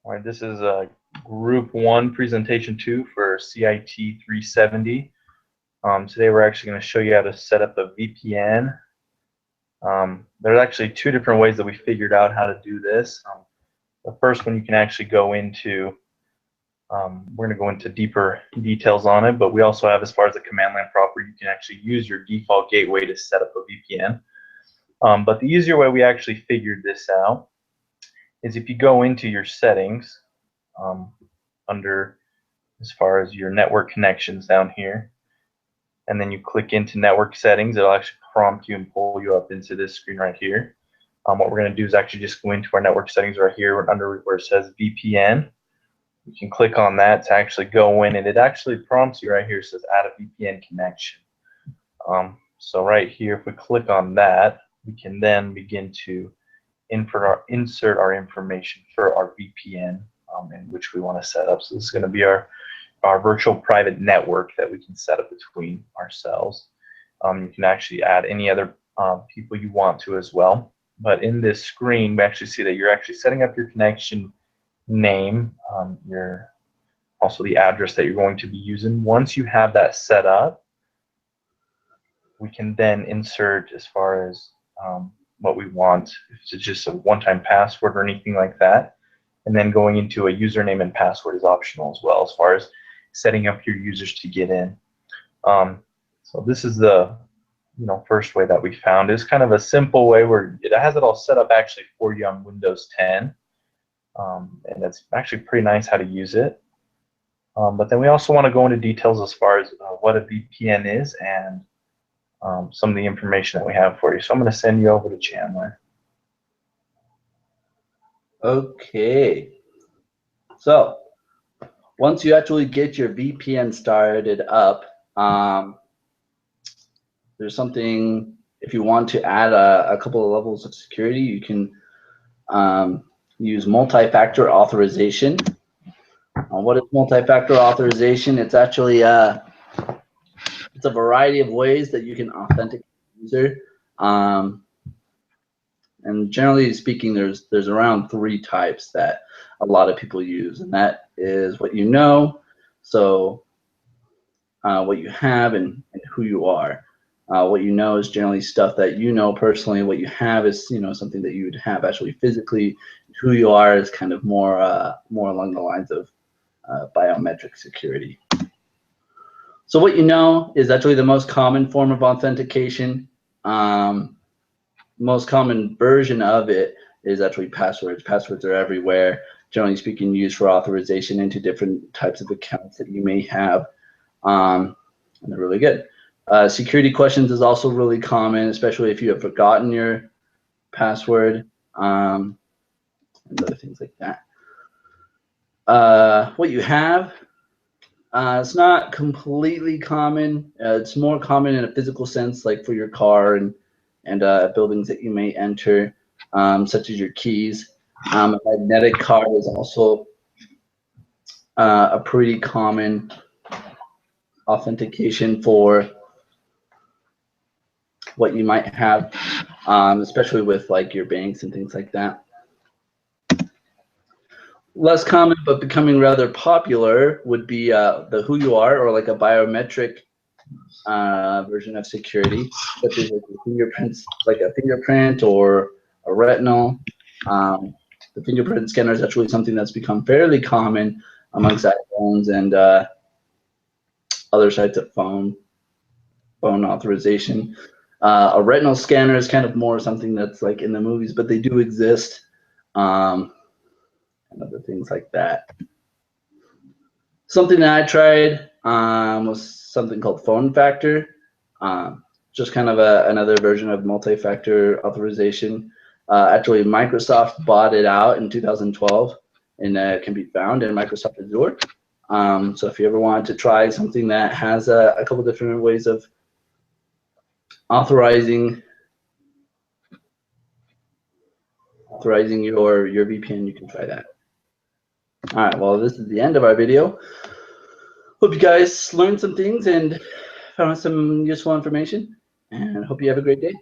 All right, this is Group 1, Presentation 2 for CIT 370. Today we're actually going to show you how to set up a VPN. There's actually two different ways that we figured out how to do this. The first one you can actually go into, we're going to go into deeper details on it, but we also have, as far as the command line property, you can actually use your default gateway to set up a VPN. But the easier way we actually figured this out is if you go into your settings under, as far as your network connections down here, and then you click into network settings, it'll actually prompt you and pull you up into this screen right here. What we're going to do is actually just go into our network settings right here under where it says VPN. You can click on that to actually go in, and it actually prompts you right here. It says add a VPN connection. So right here, if we click on that, we can then begin to insert our information for our VPN in which we want to set up. So this is going to be our virtual private network that we can set up between ourselves. You can actually add any other people you want to as well. But in this screen, we actually see that you're actually setting up your connection name, also the address that you're going to be using. Once you have that set up, we can then insert as far as what we want, if it's just a one-time password or anything like that. And then going into a username and password is optional as well, as far as setting up your users to get in. So this is the first way that we found. It's kind of a simple way where it has it all set up actually for you on Windows 10. And it's actually pretty nice how to use it. But then we also want to go into details as far as what a VPN is and some of the information that we have for you. So I'm going to send you over to Chandler. Okay. So once you actually get your VPN started up, there's something, if you want to add a couple of levels of security, you can use multi-factor authorization. What is multi-factor authorization? It's actually it's a variety of ways that you can authenticate a user. And generally speaking, there's around 3 types that a lot of people use, and that is what you know, so what you have, and who you are. What you know is generally stuff that you know personally. What you have is something that you would have actually physically. Who you are is kind of more along the lines of biometric security. So what you know is actually the most common form of authentication. Most common version of it is actually passwords. Passwords are everywhere, generally speaking, used for authorization into different types of accounts that you may have, and they're really good. Security questions is also really common, especially if you have forgotten your password, and other things like that. What you have, it's not completely common. It's more common in a physical sense, like for your car and buildings that you may enter, such as your keys. A magnetic card is also a pretty common authentication for what you might have, especially with like your banks and things like that. Less common but becoming rather popular would be the who you are, or like a biometric version of security, such as like fingerprints, like a fingerprint or a retinal. The fingerprint scanner is actually something that's become fairly common amongst iPhones and other types of phone authorization. A retinal scanner is kind of more something that's like in the movies, but they do exist, and other things like that. Something that I tried was something called Phone Factor, just kind of another version of multi-factor authorization. Actually, Microsoft bought it out in 2012, and it can be found in Microsoft Azure. So if you ever wanted to try something that has a couple different ways of authorizing your VPN, you can try that. All right, well, this is the end of our video. Hope you guys learned some things and found some useful information, and hope you have a great day.